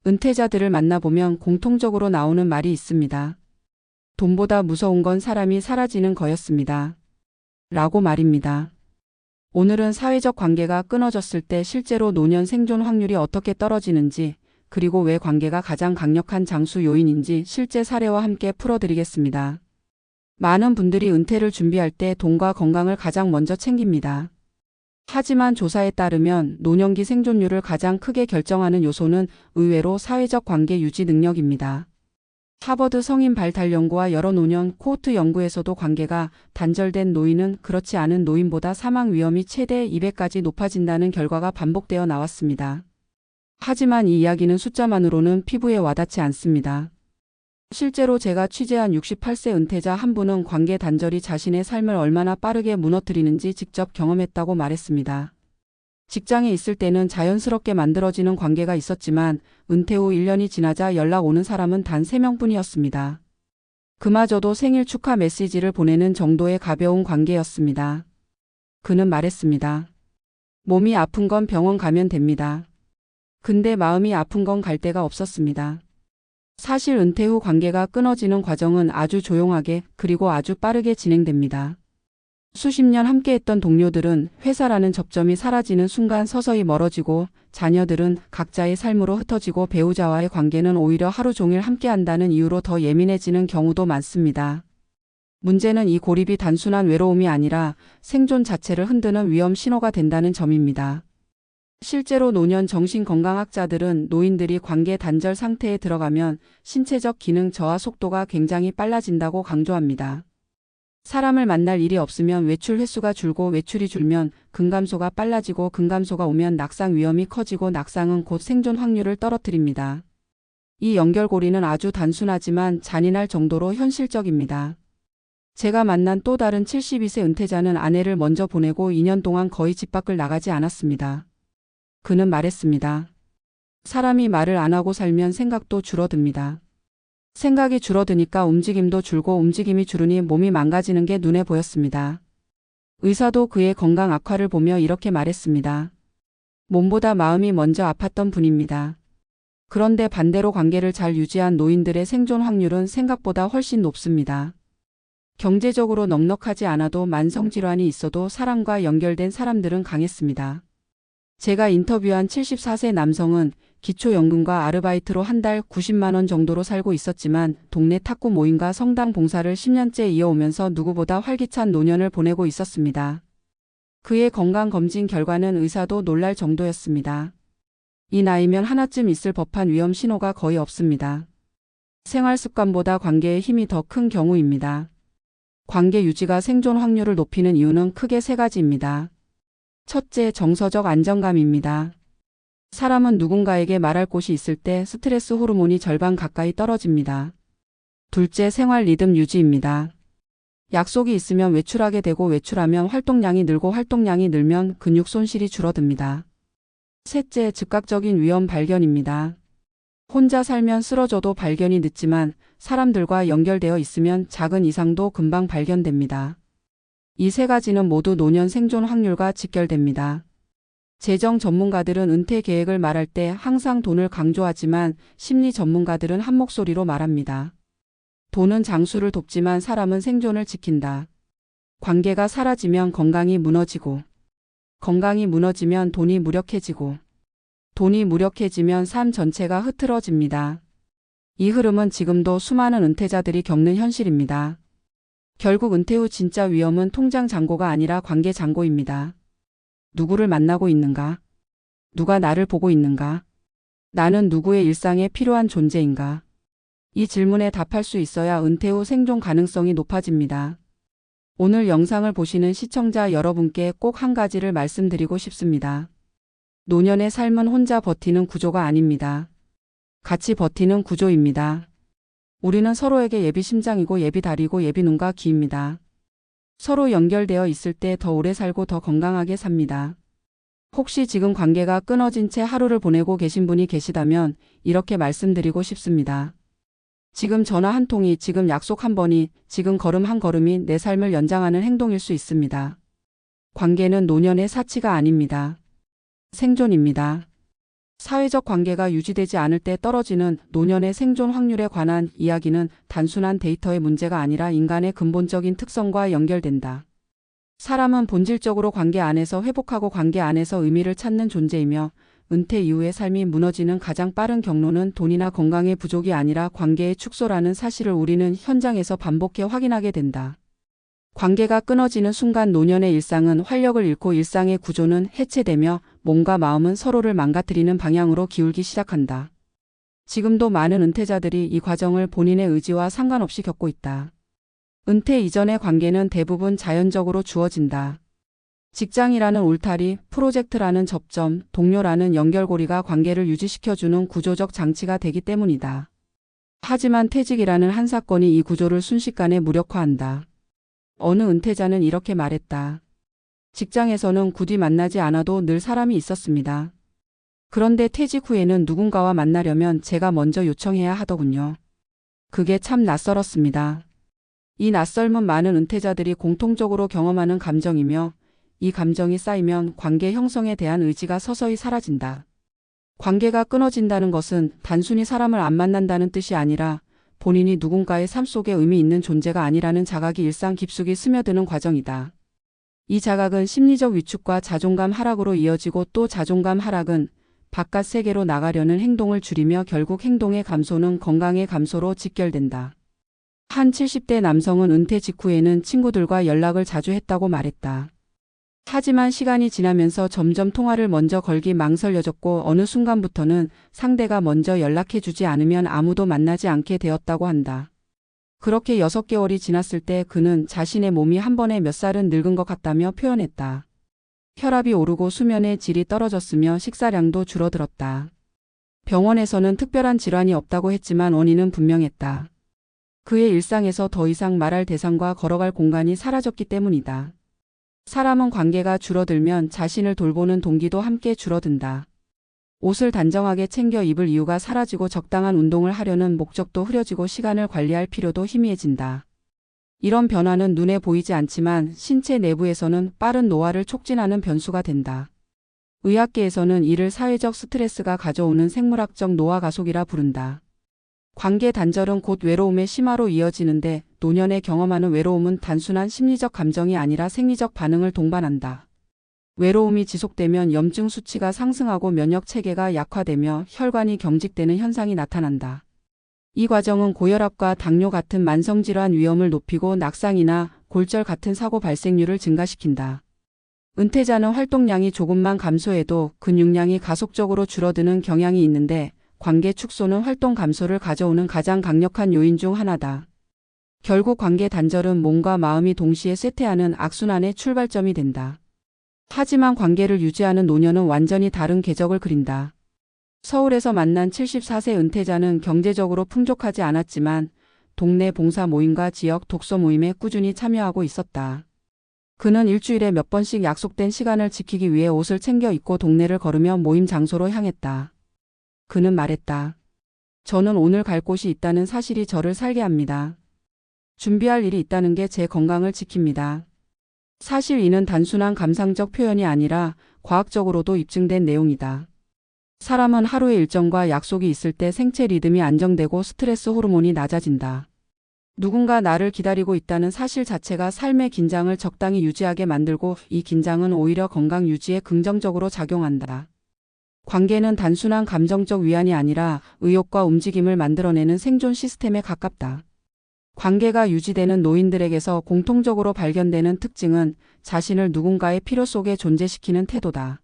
은퇴자들을 만나보면 공통적으로 나오는 말이 있습니다. 돈보다 무서운 건 사람이 사라지는 거였습니다. 라고 말입니다. 오늘은 사회적 관계가 끊어졌을 때 실제로 노년 생존 확률이 어떻게 떨어지는지, 그리고 왜 관계가 가장 강력한 장수 요인인지 실제 사례와 함께 풀어드리겠습니다. 많은 분들이 은퇴를 준비할 때 돈과 건강을 가장 먼저 챙깁니다. 하지만 조사에 따르면 노년기 생존율을 가장 크게 결정하는 요소는 의외로 사회적 관계 유지 능력입니다. 하버드 성인 발달 연구와 여러 노년 코호트 연구에서도 관계가 단절된 노인은 그렇지 않은 노인보다 사망 위험이 최대 200까지 높아진다는 결과가 반복되어 나왔습니다. 하지만 이 이야기는 숫자만으로는 피부에 와닿지 않습니다. 실제로 제가 취재한 68세 은퇴자 한 분은 관계 단절이 자신의 삶을 얼마나 빠르게 무너뜨리는지 직접 경험했다고 말했습니다. 직장에 있을 때는 자연스럽게 만들어지는 관계가 있었지만 은퇴 후 1년이 지나자 연락 오는 사람은 단 3명뿐이었습니다. 그마저도 생일 축하 메시지를 보내는 정도의 가벼운 관계였습니다. 그는 말했습니다. 몸이 아픈 건 병원 가면 됩니다. 근데 마음이 아픈 건 갈 데가 없었습니다. 사실 은퇴 후 관계가 끊어지는 과정은 아주 조용하게 그리고 아주 빠르게 진행됩니다. 수십 년 함께했던 동료들은 회사라는 접점이 사라지는 순간 서서히 멀어지고 자녀들은 각자의 삶으로 흩어지고 배우자와의 관계는 오히려 하루 종일 함께한다는 이유로 더 예민해지는 경우도 많습니다. 문제는 이 고립이 단순한 외로움이 아니라 생존 자체를 흔드는 위험 신호가 된다는 점입니다. 실제로 노년 정신건강학자들은 노인들이 관계 단절 상태에 들어가면 신체적 기능 저하 속도가 굉장히 빨라진다고 강조합니다. 사람을 만날 일이 없으면 외출 횟수가 줄고 외출이 줄면 근감소가 빨라지고 근감소가 오면 낙상 위험이 커지고 낙상은 곧 생존 확률을 떨어뜨립니다. 이 연결고리는 아주 단순하지만 잔인할 정도로 현실적입니다. 제가 만난 또 다른 72세 은퇴자는 아내를 먼저 보내고 2년 동안 거의 집 밖을 나가지 않았습니다. 그는 말했습니다. 사람이 말을 안 하고 살면 생각도 줄어듭니다. 생각이 줄어드니까 움직임도 줄고 움직임이 줄으니 몸이 망가지는 게 눈에 보였습니다. 의사도 그의 건강 악화를 보며 이렇게 말했습니다. 몸보다 마음이 먼저 아팠던 분입니다. 그런데 반대로 관계를 잘 유지한 노인들의 생존 확률은 생각보다 훨씬 높습니다. 경제적으로 넉넉하지 않아도 만성질환이 있어도 사람과 연결된 사람들은 강했습니다. 제가 인터뷰한 74세 남성은 기초연금과 아르바이트로 한 달 90만 원 정도로 살고 있었지만 동네 탁구 모임과 성당 봉사를 10년째 이어오면서 누구보다 활기찬 노년을 보내고 있었습니다. 그의 건강검진 결과는 의사도 놀랄 정도였습니다. 이 나이면 하나쯤 있을 법한 위험 신호가 거의 없습니다. 생활 습관보다 관계의 힘이 더 큰 경우입니다. 관계 유지가 생존 확률을 높이는 이유는 크게 세 가지입니다. 첫째, 정서적 안정감입니다. 사람은 누군가에게 말할 곳이 있을 때 스트레스 호르몬이 절반 가까이 떨어집니다. 둘째, 생활 리듬 유지입니다. 약속이 있으면 외출하게 되고 외출하면 활동량이 늘고 활동량이 늘면 근육 손실이 줄어듭니다. 셋째, 즉각적인 위험 발견입니다. 혼자 살면 쓰러져도 발견이 늦지만 사람들과 연결되어 있으면 작은 이상도 금방 발견됩니다. 이 세 가지는 모두 노년 생존 확률과 직결됩니다. 재정 전문가들은 은퇴 계획을 말할 때 항상 돈을 강조하지만 심리 전문가들은 한 목소리로 말합니다. 돈은 장수를 돕지만 사람은 생존을 지킨다. 관계가 사라지면 건강이 무너지고, 건강이 무너지면 돈이 무력해지고, 돈이 무력해지면 삶 전체가 흐트러집니다. 이 흐름은 지금도 수많은 은퇴자들이 겪는 현실입니다. 결국 은퇴 후 진짜 위험은 통장 잔고가 아니라 관계 잔고입니다. 누구를 만나고 있는가? 누가 나를 보고 있는가? 나는 누구의 일상에 필요한 존재인가? 이 질문에 답할 수 있어야 은퇴 후 생존 가능성이 높아집니다. 오늘 영상을 보시는 시청자 여러분께 꼭 한 가지를 말씀드리고 싶습니다. 노년의 삶은 혼자 버티는 구조가 아닙니다. 같이 버티는 구조입니다. 우리는 서로에게 예비 심장이고 예비 다리고 예비 눈과 귀입니다. 서로 연결되어 있을 때 더 오래 살고 더 건강하게 삽니다. 혹시 지금 관계가 끊어진 채 하루를 보내고 계신 분이 계시다면 이렇게 말씀드리고 싶습니다. 지금 전화 한 통이, 지금 약속 한 번이, 지금 걸음 한 걸음이 내 삶을 연장하는 행동일 수 있습니다. 관계는 노년의 사치가 아닙니다. 생존입니다. 사회적 관계가 유지되지 않을 때 떨어지는 노년의 생존 확률에 관한 이야기는 단순한 데이터의 문제가 아니라 인간의 근본적인 특성과 연결된다. 사람은 본질적으로 관계 안에서 회복하고 관계 안에서 의미를 찾는 존재이며 은퇴 이후의 삶이 무너지는 가장 빠른 경로는 돈이나 건강의 부족이 아니라 관계의 축소라는 사실을 우리는 현장에서 반복해 확인하게 된다. 관계가 끊어지는 순간 노년의 일상은 활력을 잃고 일상의 구조는 해체되며 몸과 마음은 서로를 망가뜨리는 방향으로 기울기 시작한다. 지금도 많은 은퇴자들이 이 과정을 본인의 의지와 상관없이 겪고 있다. 은퇴 이전의 관계는 대부분 자연적으로 주어진다. 직장이라는 울타리, 프로젝트라는 접점, 동료라는 연결고리가 관계를 유지시켜주는 구조적 장치가 되기 때문이다. 하지만 퇴직이라는 한 사건이 이 구조를 순식간에 무력화한다. 어느 은퇴자는 이렇게 말했다. 직장에서는 굳이 만나지 않아도 늘 사람이 있었습니다. 그런데 퇴직 후에는 누군가와 만나려면 제가 먼저 요청해야 하더군요. 그게 참 낯설었습니다. 이 낯설은 많은 은퇴자들이 공통적으로 경험하는 감정이며 이 감정이 쌓이면 관계 형성에 대한 의지가 서서히 사라진다. 관계가 끊어진다는 것은 단순히 사람을 안 만난다는 뜻이 아니라 본인이 누군가의 삶 속에 의미 있는 존재가 아니라는 자각이 일상 깊숙이 스며드는 과정이다. 이 자각은 심리적 위축과 자존감 하락으로 이어지고 또 자존감 하락은 바깥 세계로 나가려는 행동을 줄이며 결국 행동의 감소는 건강의 감소로 직결된다. 한 70대 남성은 은퇴 직후에는 친구들과 연락을 자주 했다고 말했다. 하지만 시간이 지나면서 점점 통화를 먼저 걸기 망설여졌고 어느 순간부터는 상대가 먼저 연락해주지 않으면 아무도 만나지 않게 되었다고 한다. 그렇게 6개월이 지났을 때 그는 자신의 몸이 한 번에 몇 살은 늙은 것 같다며 표현했다. 혈압이 오르고 수면의 질이 떨어졌으며 식사량도 줄어들었다. 병원에서는 특별한 질환이 없다고 했지만 원인은 분명했다. 그의 일상에서 더 이상 말할 대상과 걸어갈 공간이 사라졌기 때문이다. 사람은 관계가 줄어들면 자신을 돌보는 동기도 함께 줄어든다. 옷을 단정하게 챙겨 입을 이유가 사라지고 적당한 운동을 하려는 목적도 흐려지고 시간을 관리할 필요도 희미해진다. 이런 변화는 눈에 보이지 않지만 신체 내부에서는 빠른 노화를 촉진하는 변수가 된다. 의학계에서는 이를 사회적 스트레스가 가져오는 생물학적 노화 가속이라 부른다. 관계 단절은 곧 외로움의 심화로 이어지는데 노년에 경험하는 외로움은 단순한 심리적 감정이 아니라 생리적 반응을 동반한다. 외로움이 지속되면 염증 수치가 상승하고 면역 체계가 약화되며 혈관이 경직되는 현상이 나타난다. 이 과정은 고혈압과 당뇨 같은 만성질환 위험을 높이고 낙상이나 골절 같은 사고 발생률을 증가시킨다. 은퇴자는 활동량이 조금만 감소해도 근육량이 가속적으로 줄어드는 경향이 있는데 관계 축소는 활동 감소를 가져오는 가장 강력한 요인 중 하나다. 결국 관계 단절은 몸과 마음이 동시에 쇠퇴하는 악순환의 출발점이 된다. 하지만 관계를 유지하는 노년은 완전히 다른 궤적을 그린다. 서울에서 만난 74세 은퇴자는 경제적으로 풍족하지 않았지만 동네 봉사 모임과 지역 독서 모임에 꾸준히 참여하고 있었다. 그는 일주일에 몇 번씩 약속된 시간을 지키기 위해 옷을 챙겨 입고 동네를 걸으며 모임 장소로 향했다. 그는 말했다. 저는 오늘 갈 곳이 있다는 사실이 저를 살게 합니다. 준비할 일이 있다는 게 제 건강을 지킵니다. 사실 이는 단순한 감상적 표현이 아니라 과학적으로도 입증된 내용이다. 사람은 하루의 일정과 약속이 있을 때 생체 리듬이 안정되고 스트레스 호르몬이 낮아진다. 누군가 나를 기다리고 있다는 사실 자체가 삶의 긴장을 적당히 유지하게 만들고 이 긴장은 오히려 건강 유지에 긍정적으로 작용한다. 관계는 단순한 감정적 위안이 아니라 의욕과 움직임을 만들어내는 생존 시스템에 가깝다. 관계가 유지되는 노인들에게서 공통적으로 발견되는 특징은 자신을 누군가의 필요 속에 존재시키는 태도다.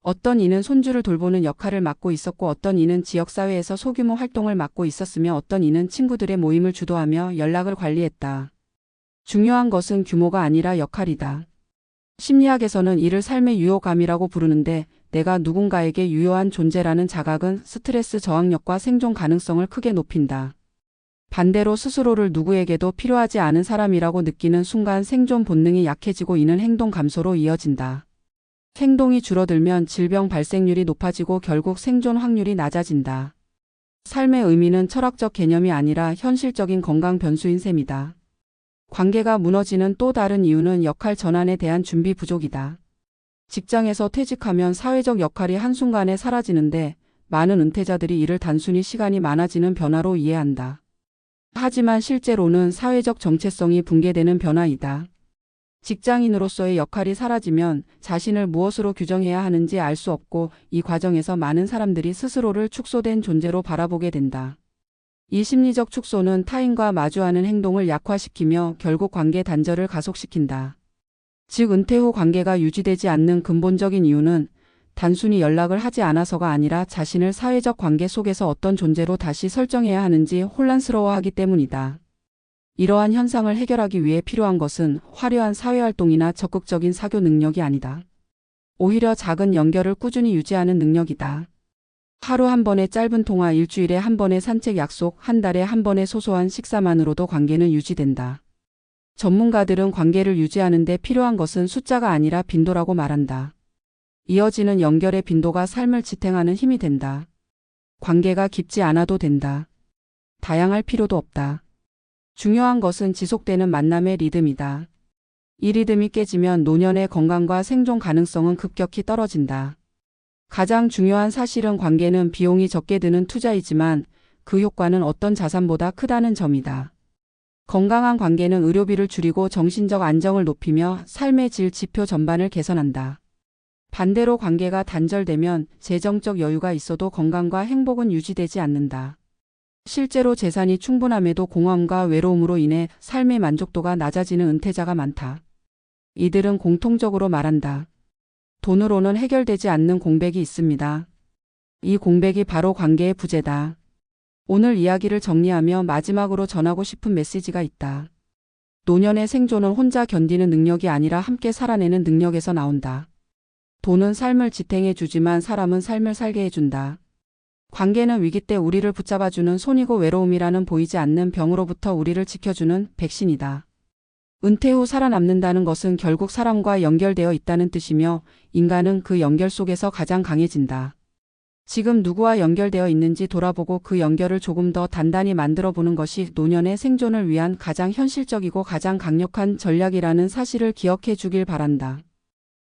어떤 이는 손주를 돌보는 역할을 맡고 있었고 어떤 이는 지역사회에서 소규모 활동을 맡고 있었으며 어떤 이는 친구들의 모임을 주도하며 연락을 관리했다. 중요한 것은 규모가 아니라 역할이다. 심리학에서는 이를 삶의 유효감이라고 부르는데 내가 누군가에게 유효한 존재라는 자각은 스트레스 저항력과 생존 가능성을 크게 높인다. 반대로 스스로를 누구에게도 필요하지 않은 사람이라고 느끼는 순간 생존 본능이 약해지고 이는 행동 감소로 이어진다. 행동이 줄어들면 질병 발생률이 높아지고 결국 생존 확률이 낮아진다. 삶의 의미는 철학적 개념이 아니라 현실적인 건강 변수인 셈이다. 관계가 무너지는 또 다른 이유는 역할 전환에 대한 준비 부족이다. 직장에서 퇴직하면 사회적 역할이 한순간에 사라지는데 많은 은퇴자들이 이를 단순히 시간이 많아지는 변화로 이해한다. 하지만 실제로는 사회적 정체성이 붕괴되는 변화이다. 직장인으로서의 역할이 사라지면 자신을 무엇으로 규정해야 하는지 알 수 없고 이 과정에서 많은 사람들이 스스로를 축소된 존재로 바라보게 된다. 이 심리적 축소는 타인과 마주하는 행동을 약화시키며 결국 관계 단절을 가속시킨다. 즉 은퇴 후 관계가 유지되지 않는 근본적인 이유는 단순히 연락을 하지 않아서가 아니라 자신을 사회적 관계 속에서 어떤 존재로 다시 설정해야 하는지 혼란스러워하기 때문이다. 이러한 현상을 해결하기 위해 필요한 것은 화려한 사회활동이나 적극적인 사교 능력이 아니다. 오히려 작은 연결을 꾸준히 유지하는 능력이다. 하루 한 번의 짧은 통화, 일주일에 한 번의 산책 약속, 한 달에 한 번의 소소한 식사만으로도 관계는 유지된다. 전문가들은 관계를 유지하는 데 필요한 것은 숫자가 아니라 빈도라고 말한다. 이어지는 연결의 빈도가 삶을 지탱하는 힘이 된다. 관계가 깊지 않아도 된다. 다양할 필요도 없다. 중요한 것은 지속되는 만남의 리듬이다. 이 리듬이 깨지면 노년의 건강과 생존 가능성은 급격히 떨어진다. 가장 중요한 사실은 관계는 비용이 적게 드는 투자이지만 그 효과는 어떤 자산보다 크다는 점이다. 건강한 관계는 의료비를 줄이고 정신적 안정을 높이며 삶의 질 지표 전반을 개선한다. 반대로 관계가 단절되면 재정적 여유가 있어도 건강과 행복은 유지되지 않는다. 실제로 재산이 충분함에도 공허함과 외로움으로 인해 삶의 만족도가 낮아지는 은퇴자가 많다. 이들은 공통적으로 말한다. 돈으로는 해결되지 않는 공백이 있습니다. 이 공백이 바로 관계의 부재다. 오늘 이야기를 정리하며 마지막으로 전하고 싶은 메시지가 있다. 노년의 생존은 혼자 견디는 능력이 아니라 함께 살아내는 능력에서 나온다. 돈은 삶을 지탱해 주지만 사람은 삶을 살게 해준다. 관계는 위기 때 우리를 붙잡아주는 손이고 외로움이라는 보이지 않는 병으로부터 우리를 지켜주는 백신이다. 은퇴 후 살아남는다는 것은 결국 사람과 연결되어 있다는 뜻이며 인간은 그 연결 속에서 가장 강해진다. 지금 누구와 연결되어 있는지 돌아보고 그 연결을 조금 더 단단히 만들어 보는 것이 노년의 생존을 위한 가장 현실적이고 가장 강력한 전략이라는 사실을 기억해 주길 바란다.